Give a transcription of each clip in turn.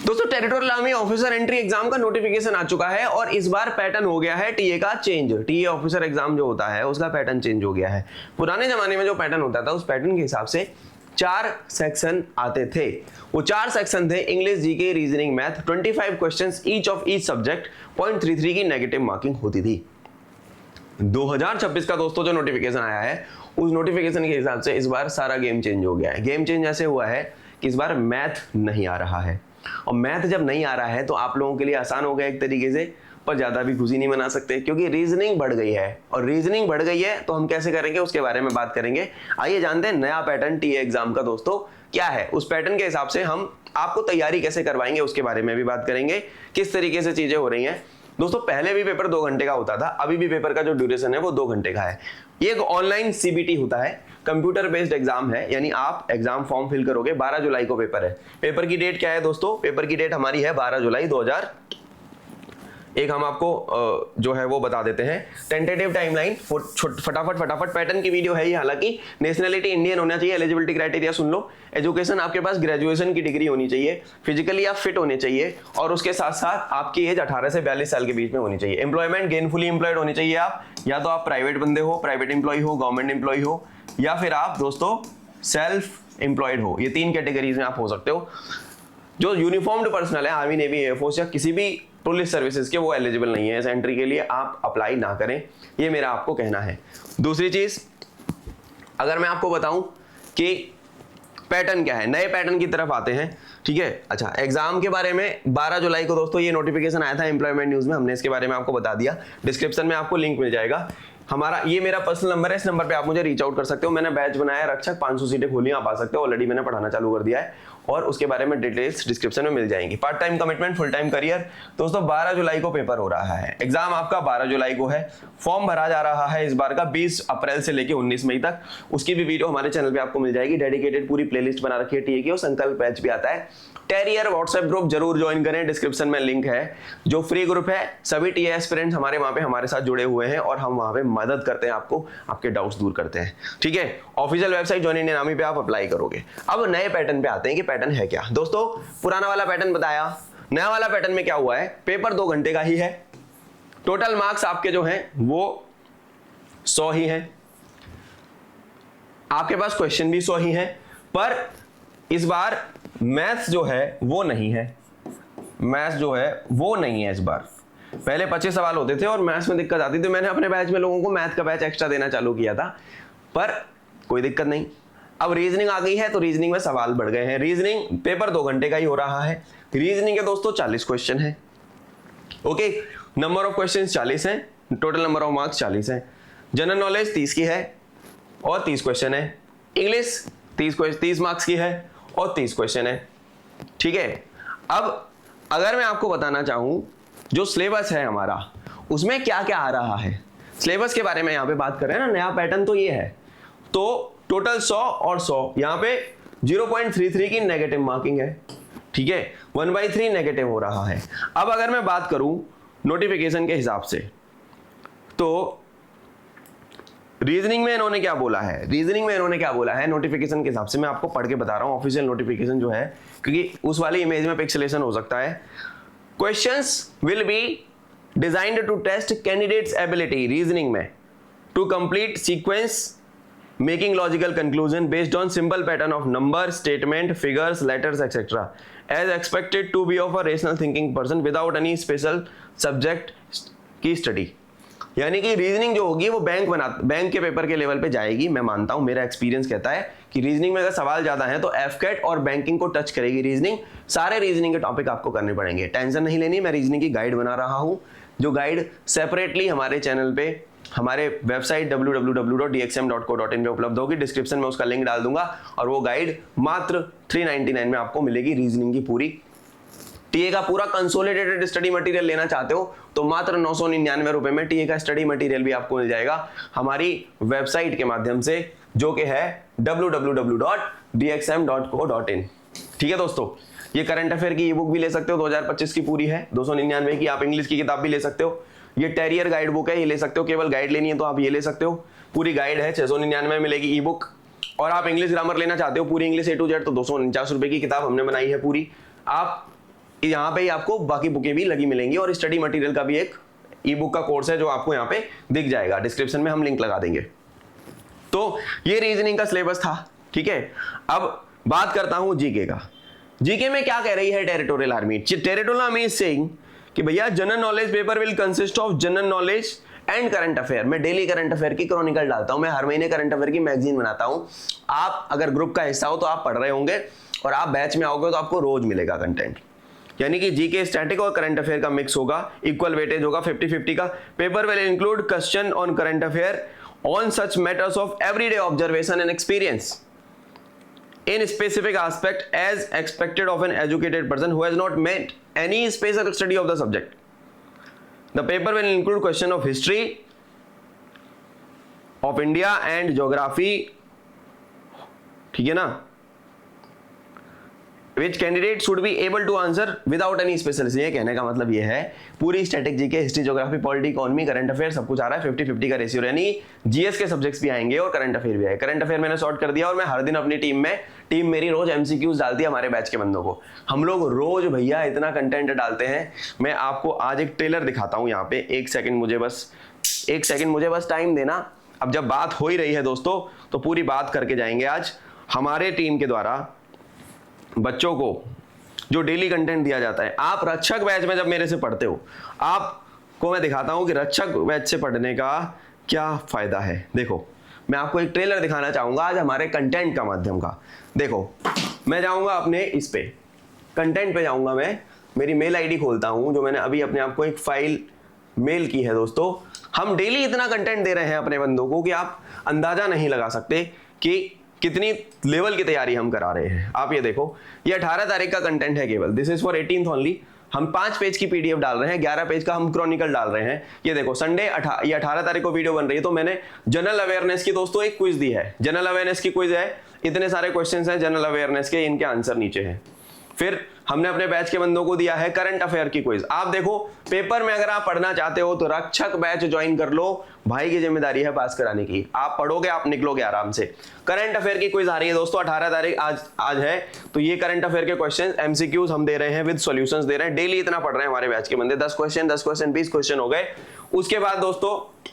दोस्तों territorial army officer entry exam का notification आ चुका है और इस बार पैटर्न हो गया है टीए का चेंज। टीए ऑफिसर एग्जाम जो होता है उसका पैटर्न चेंज हो गया है। पुराने जमाने में जो पैटर्न होता था उस पैटर्न के हिसाब से 4 सेक्शन आते थे। वो 4 सेक्शन थे English, GK, reasoning, math, 25 questions each of each subject, 0.33 की नेगेटिव मार्किंग होती थी। 2026 का दोस्तों जो नोटिफिकेशन आया है उस नोटिफिकेशन के हिसाब से इस बार सारा गेम चेंज हो गया है। गेम चेंज ऐसे हुआ है कि इस बार मैथ नहीं आ रहा है, और मैथ जब नहीं आ रहा है तो आप लोगों के लिए आसान हो गया एक तरीके से, पर ज्यादा भी खुशी नहीं मना सकते क्योंकि रीजनिंग बढ़ गई है। और रीजनिंग बढ़ गई है तो हम कैसे करेंगे उसके बारे में बात करेंगे। आइए जानते हैं नया पैटर्न टीए एग्जाम का दोस्तों क्या है। उस पैटर्न के हिसाब से हम आपको तैयारी कैसे करवाएंगे उसके बारे में भी बात करेंगे, किस तरीके से चीजें हो रही हैं। दोस्तों पहले भी पेपर 2 घंटे का होता था, अभी भी पेपर का जो ड्यूरेशन है वो 2 घंटे का है। ये एक ऑनलाइन सीबीटी होता है, कंप्यूटर बेस्ड एग्जाम है, यानी आप एग्जाम फॉर्म फिल करोगे। 12 जुलाई को पेपर है। पेपर की डेट क्या है दोस्तों? पेपर की डेट हमारी है 12 जुलाई 2000। एक हम आपको जो है वो बता देते हैं टेंटेटिव टाइमलाइन। फटाफट पैटर्न की वीडियो है ये। हालांकि नेशनलिटी इंडियन होना चाहिए, एलिजिबिलिटी क्राइटेरिया सुन लो। एजुकेशन आपके पास ग्रेजुएशन की डिग्री होनी चाहिए, फिजिकली आप फिट होने चाहिए, और उसके साथ साथ आपकी एज 18 से 42 साल के बीच में होनी चाहिए। एम्प्लॉयमेंट गेनफुली एम्प्लॉयड होनी चाहिए आप, या तो आप प्राइवेट बंदे हो, प्राइवेट एम्प्लॉय हो, गवर्नमेंट एम्प्लॉय हो, या फिर आप दोस्तों सेल्फ एम्प्लॉयड हो। ये 3 कैटेगरीज में आप हो सकते हो। जो यूनिफॉर्म्ड पर्सनल है, आर्मी, नेवी, एयरफोर्स या किसी भी पुलिस सर्विसेज के, वो एलिजिबल नहीं है इस एंट्री के लिए, आप अप्लाई ना करें, ये मेरा आपको कहना है। दूसरी चीज, अगर मैं आपको बताऊं कि पैटर्न क्या है, नए पैटर्न की तरफ आते हैं, ठीक है। अच्छा, एग्जाम के बारे में 12 जुलाई को दोस्तों ये नोटिफिकेशन आया था एम्प्लॉयमेंट न्यूज में, हमने इसके बारे में आपको बता दिया। डिस्क्रिप्शन में आपको लिंक मिल जाएगा। हमारा ये मेरा पर्सनल नंबर है, इस नंबर पे आप मुझे रीच आउट कर सकते हो। मैंने बैच बनाया रक्षक, 500 सीटें खोली, आप आ सकते हो। ऑलरेडी मैंने पढ़ाना चालू कर दिया है और उसके बारे में डिटेल्स डिस्क्रिप्शन में मिल जाएंगी। Part time commitment, full time career. दोस्तों 12 जुलाई को पेपर हो रहा है, एग्जाम आपका 12 जुलाई को है। फॉर्म भरा जा रहा है इस बार का 20 अप्रैल से लेकर 19 मई तक। उसकी भी वीडियो हमारे चैनल पे आपको मिल जाएगी। डेडिकेटेड पूरी प्लेलिस्ट बना रखी है टीए की, और संकल्प बैच भी आता है। टेरियर व्हाट्सएप ग्रुप जरूर ज्वाइन करें, डिस्क्रिप्शन में लिंक है। जो फ्री ग्रुप है, सभी टीए एस्पिरेंट्स हमारे वहां पे हमारे साथ जुड़े हुए हैं और हम वहां पे मदद करते हैं, आपको आपके डाउट्स दूर करते हैं, ठीक है। Official website join Indian army पे आप अप्लाई करोगे। अब नए पैटर्न पे आते हैं कि पैटर्न है क्या। दोस्तों पुराना वाला पैटर्न बताया, नया वाला पैटर्न में क्या हुआ है, पेपर 2 घंटे का ही है। टोटल मार्क्स आपके जो हैं वो 100 ही हैं। आपके पास क्वेश्चन भी 100 ही हैं, पर इस बार मैथ्स जो है वो नहीं है। मैथ्स जो है वो नहीं है इस बार। पहले 25 सवाल होते थे और मैथ्स में दिक्कत आती थी। मैंने अपने बैच में लोगों को मैथ का बैच एक्स्ट्रा देना चालू किया था, पर कोई दिक्कत नहीं। अब रीजनिंग आ गई है तो रीजनिंग में सवाल बढ़ गए हैं। रीजनिंग पेपर 2 घंटे का ही हो रहा है। रीजनिंग के दोस्तों 40 क्वेश्चन है। ओके, नंबर ऑफ क्वेश्चन 40 है, टोटल नंबर ऑफ मार्क्स 40 है। जनरल नॉलेज 30 की है और 30 क्वेश्चन है। इंग्लिश 30 मार्क्स की है और 30 क्वेश्चन है, ठीक है। अब अगर मैं आपको बताना चाहूं जो सिलेबस है हमारा, उसमें क्या क्या आ रहा है, सिलेबस के बारे में यहां पे बात कर रहे हैं ना। नया पैटर्न तो ये है, तो टोटल 100 और 100, यहां पे 0.33 की नेगेटिव मार्किंग है, ठीक है। 1/3 नेगेटिव हो रहा है। अब अगर मैं बात करूं नोटिफिकेशन के हिसाब से, तो रीजनिंग में इन्होंने क्या बोला है, रीजनिंग में इन्होंने क्या बोला है नोटिफिकेशन के हिसाब से मैं आपको पढ़ के बता रहा हूं। ऑफिशियल नोटिफिकेशन जो है, क्योंकि उस वाली इमेज में पिक्सेलेशन हो सकता है। Questions will be designed to test candidates ability reasoning में to complete sequence making logical conclusion based on simple pattern of number, statement, figures, letters etcetera as expected to be of a rational thinking person without any special subject की study. यानी कि reasoning जो होगी वो bank के paper के level पे जाएगी। मैं मानता हूं, मेरा एक्सपीरियंस कहता है कि रीजनिंग में अगर सवाल ज्यादा है तो एफकेट और बैंकिंग को टच करेगी रीजनिंग। सारे रीजनिंग के टॉपिक आपको करने पड़ेंगे, टेंशन नहीं लेनी। मैं रीजनिंग की गाइड बना रहा हूं, जो गाइड सेपरेटली हमारे चैनल पे, हमारे वेबसाइट www.dxm.co.in पे उपलब्ध होगी। डिस्क्रिप्शन में उसका लिंक डाल दूंगा और वो गाइड मात्र 399 में आपको मिलेगी। रीजनिंग की पूरी टीए का पूरा कंसोलिडेटेड स्टडी मटेरियल लेना चाहते हो तो मात्र 999 रुपए में टीए का स्टडी मटेरियल भी आपको मिल जाएगा हमारी वेबसाइट के माध्यम से, जो कि है www.dxm.co.in। ठीक है दोस्तों, ये करंट अफेयर की ई बुक भी ले सकते हो, 2025 की पूरी है, 299 की। आप इंग्लिश की किताब भी ले सकते हो। ये टेरियर गाइड बुक है, ये ले सकते हो। केवल गाइड लेनी है तो आप ये ले सकते हो। पूरी गाइड है, 699 में मिलेगी ई बुक। और आप इंग्लिश ग्रामर लेना चाहते हो पूरी इंग्लिश A to Z, तो 249 रुपए की किताब हमने बनाई है पूरी। आप यहाँ पे ही आपको बाकी बुकें भी लगी मिलेंगी और स्टडी मटेरियल का भी एक ई बुक का कोर्स है जो आपको यहाँ पे दिख जाएगा, डिस्क्रिप्शन में हम लिंक लगा देंगे। तो ये रीजनिंग का सिलेबस था, ठीक है। अब बात करता हूं जीके का। जीके में क्या कह रही है territorial army? Territorial army is saying कि भैया general knowledge paper will consist of general knowledge and current affair. मैं डेली करंट अफेयर की क्रॉनिकल डालता हूं, मैं हर महीने करंट अफेयर की मैगजीन बनाता हूं। आप अगर ग्रुप का हिस्सा हो तो आप पढ़ रहे होंगे और आप बैच में आओगे तो आपको रोज मिलेगा कंटेंट। यानी कि जीके स्टैटिक और करंट अफेयर का मिक्स होगा, इक्वल वेटेज होगा 50-50 का। Paper will include question on current affair on such matters of everyday observation and experience in specific aspect as expected of an educated person who has not made any special study of the subject. The paper will include question of history of India and geography, ठीक है ना, which candidate should be able to answer without any specialist। ये कहने का मतलब ये है पूरी static GK, history, geography, polity, economy, current affair सब कुछ आ रहा है 50-50 का रेशियो, यानी जीएस के सब्जेक्ट्स भी आएंगे और करंट अफेयर भी आएंगे। करंट अफेयर मैंने सॉर्ट कर दिया और मैं हर दिन अपनी टीम मेरी रोज एमसीक्यूज डालती है हमारे बैच के बंदों को। हम लोग रोज भैया इतना कंटेंट डालते हैं। मैं आपको आज एक ट्रेलर दिखाता हूं यहाँ पे, एक सेकंड मुझे बस टाइम देना। अब जब बात हो ही रही है दोस्तों तो पूरी बात करके जाएंगे। आज हमारे टीम के द्वारा बच्चों को जो डेली कंटेंट दिया जाता है, आप रक्षक बैच में जब मेरे से पढ़ते हो, आपको मैं दिखाता हूं कि रक्षक बैच से पढ़ने का क्या फायदा है। देखो, मैं आपको एक ट्रेलर दिखाना चाहूंगा आज हमारे कंटेंट का माध्यम का। देखो, मैं जाऊंगा अपने इस पे कंटेंट पे जाऊंगा, मैं मेरी मेल आईडी खोलता हूं जो मैंने अभी अपने आप को एक फाइल मेल की है। दोस्तों, हम डेली इतना कंटेंट दे रहे हैं अपने बंदों को कि आप अंदाजा नहीं लगा सकते कि कितनी लेवल की तैयारी हम करा रहे हैं। आप ये देखो, ये 18 तारीख का कंटेंट है केवल, this is for 18th only. हम 5 पेज की पीडीएफ डाल रहे हैं, 11 पेज का हम क्रॉनिकल डाल रहे हैं। ये देखो, संडे ये 18 तारीख को वीडियो बन रही है, तो मैंने जनरल अवेयरनेस की दोस्तों एक क्विज दी है। जनरल अवेयरनेस की क्विज है, इतने सारे क्वेश्चंस हैं जनरल अवेयरनेस के, इनके आंसर नीचे हैं। फिर हमने अपने बैच के बंदों को दिया है करंट अफेयर की क्विज। आप देखो, पेपर में अगर आप पढ़ना चाहते हो तो रक्षक बैच ज्वाइन कर लो, भाई की जिम्मेदारी है पास कराने की। आप पढ़ोगे, आप निकलोगे आराम से। करंट अफेयर की क्विज आ रही है दोस्तों, 18 तारीख आज है, तो ये करंट अफेयर के क्वेश्चन एमसीक्यूज हम दे रहे हैं, विद सॉल्यूशंस दे रहे हैं। डेली इतना पढ़ रहे हैं हमारे बैच के बंदे, 10 क्वेश्चन 20 क्वेश्चन हो गए। उसके बाद दोस्तों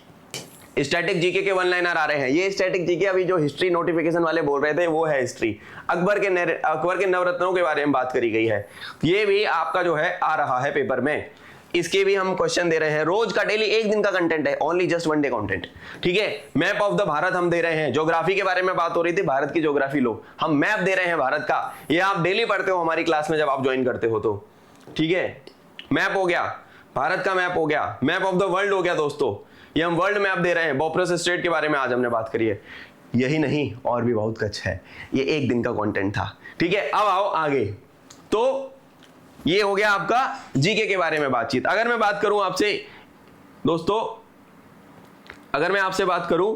स्टैटिक जीके के 1 लाइनर आ रहे हैं। ये स्टैटिक जीके अभी जो हिस्ट्री नोटिफिकेशन वाले बोल रहे थे वो है हिस्ट्री। अकबर के नवरत्नों के बारे में बात करी गई है, ये भी आपका जो है आ रहा है पेपर में। इसके भी हम क्वेश्चन दे रहे हैं। रोज का डेली एक दिन का कंटेंट है, ओनली जस्ट 1 डे कंटेंट, ठीक है। मैप ऑफ द भारत हम दे रहे हैं। ज्योग्राफी के बारे में बात हो रही थी, भारत की ज्योग्राफी लो, हम मैप दे रहे हैं भारत का। ये आप डेली पढ़ते हो हमारी क्लास में जब आप ज्वाइन करते हो तो, ठीक है। मैप हो गया, भारत का मैप हो गया, मैप ऑफ द वर्ल्ड हो गया दोस्तों, ये हम वर्ल्ड मैप दे रहे हैं। बोप्रोस स्ट्रेट के बारे में आज हमने बात करी है। यही नहीं, और भी बहुत कुछ है। ये एक दिन का कंटेंट था, ठीक है। अब आओ आगे। तो ये हो गया आपका जीके के बारे में बातचीत। अगर मैं बात करूं आपसे दोस्तों, अगर मैं आपसे बात करूं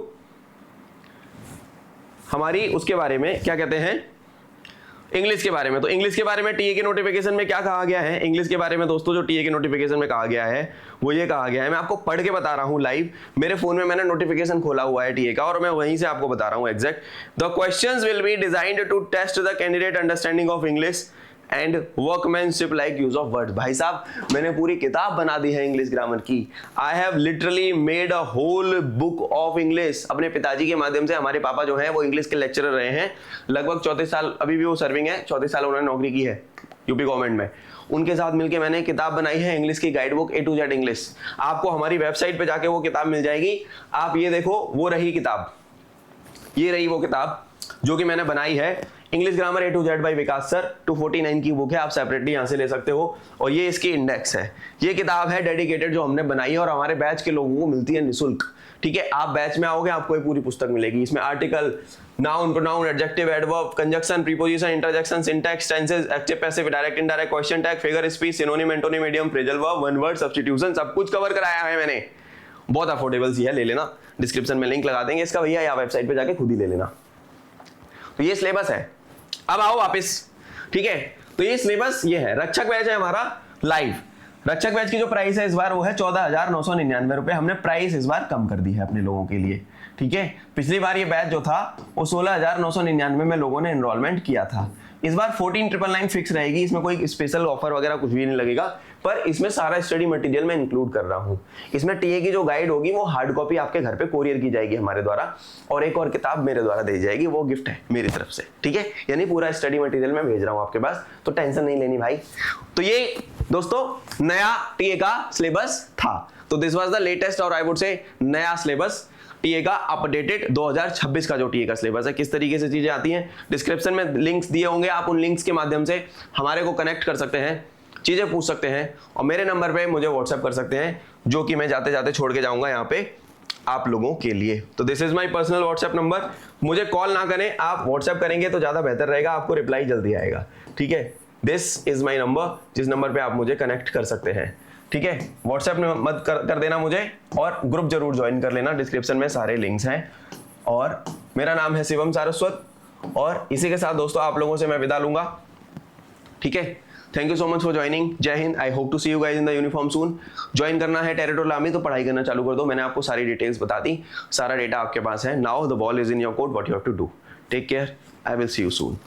हमारी उसके बारे में, क्या कहते हैं, इंग्लिश के बारे में, तो इंग्लिश के बारे में टीए के नोटिफिकेशन में क्या कहा गया है? इंग्लिश के बारे में दोस्तों जो टीए के नोटिफिकेशन में कहा गया है वो ये कहा गया है, मैं आपको पढ़ के बता रहा हूं लाइव। मेरे फोन में मैंने नोटिफिकेशन खोला हुआ है टीए का और मैं वहीं से आपको बता रहा हूं exact. The questions will be designed to test the candidate understanding of English and workmanship like use of words. भाई साहब, मैंने पूरी किताब बना दी है इंग्लिश ग्रामर की। I have literally made a whole book of English. अपने पिताजी के माध्यम से, हमारे पापा जो हैं वो इंग्लिश के लेक्चरर रहे हैं लगभग 34 साल, अभी भी वो सर्विंग है, 34 साल उन्होंने नौकरी की है यूपी गवर्नमेंट में। उनके साथ मिलकर मैंने किताब बनाई है इंग्लिश की guide book A to Z English. आपको हमारी वेबसाइट पे जाके वो किताब मिल जाएगी। आप ये देखो, वो रही किताब, ये रही वो किताब जो कि मैंने बनाई है, English grammar A to Z by Vikas sir. 249 की बुक है, आप सेपरेटली यहाँ से ले सकते हो। और ये इसकी इंडेक्स है। ये किताब है डेडिकेटेड जो हमने बनाई है और हमारे बैच के लोगों को मिलती है निःशुल्क, ठीक है। आप बैच में आओगे, आपको ये पूरी पुस्तक मिलेगी। इसमें article, noun, pronoun, adjective, adverb, conjunction, preposition, interjection, syntax, tenses, active, passive, direct, indirect, question tag, figure speech, synonym, antonym, idiom, phrasal verb, one word, substitution, सब कुछ कवर कराया है मैंने। बहुत अफोर्डेबल सी है, ले लेना, डिस्क्रिप्शन में लिंक लगा देंगे इसका भैया, या वेबसाइट पे जाके खुद ही ले लेना। तो ये सिलेबस है। अब आओ वापस, ठीक है। तो ये सिलेबस ये है। रक्षक बैच है हमारा लाइव। रक्षक बैच की जो प्राइस है इस बार वो है 14,999 रुपए। हमने प्राइस इस बार कम कर दी है अपने लोगों के लिए, ठीक है। पिछली बार ये बैच जो था वो 16,999 में लोगों ने एनरोलमेंट किया था। इस बार 14,999 फिक्स रहेगी, इसमें कोई स्पेशल ऑफर वगैरह कुछ भी नहीं लगेगा, पर इसमें सारा स्टडी मटेरियल मैं इंक्लूड कर रहा हूँ। इसमें टीए की जो गाइड होगी वो हार्ड कॉपी आपके घर पे कोरियर की जाएगी हमारे द्वारा, और एक और किताब मेरे द्वारा दी जाएगी, वो गिफ्ट है मेरी तरफ से, ठीक है। यानी पूरा स्टडी मटेरियल मैं भेज रहा हूँ आपके पास, तो टेंशन नहीं लेनी भाई। तो ये दोस्तों नया टीए का सिलेबस था। तो दिस वाज द लेटेस्ट और आई वुड से नया सिलेबस टीए का, अपडेटेड 2026 का जो टीए का सिलेबस है। किस तरीके से चीजें आती हैं, डिस्क्रिप्शन में लिंक्स दिए होंगे, आप उन लिंक्स के माध्यम से हमारे को कनेक्ट कर सकते हैं, चीजें पूछ सकते हैं, और मेरे नंबर पे मुझे व्हाट्सएप कर सकते हैं, जो कि मैं जाते जाते छोड़ के जाऊंगा यहाँ पे आप लोगों के लिए। तो this is my personal WhatsApp number, मुझे कॉल ना करें, आप व्हाट्सएप करेंगे तो ज्यादा बेहतर रहेगा, आपको रिप्लाई जल्दी आएगा, ठीक है। दिस इज माई नंबर, जिस नंबर पे आप मुझे कनेक्ट कर सकते हैं, ठीक है। व्हाट्सएप में मत कर देना मुझे, और ग्रुप जरूर ज्वाइन कर लेना, डिस्क्रिप्शन में सारे लिंक्स हैं। और मेरा नाम है शिवम सारस्वत, और इसी के साथ दोस्तों आप लोगों से मैं विदा लूंगा, ठीक है। Thank you so much for joining, जय हिंद। I hope to see you guys in the uniform soon. Join करना है टेरिटोरियल आर्मी तो पढ़ाई करना चालू कर दो, मैंने आपको सारी डिटेल्स बता दी, सारा डेटा आपके पास है। Now the ball is in your court, what you have to do. Take care, I will see you soon.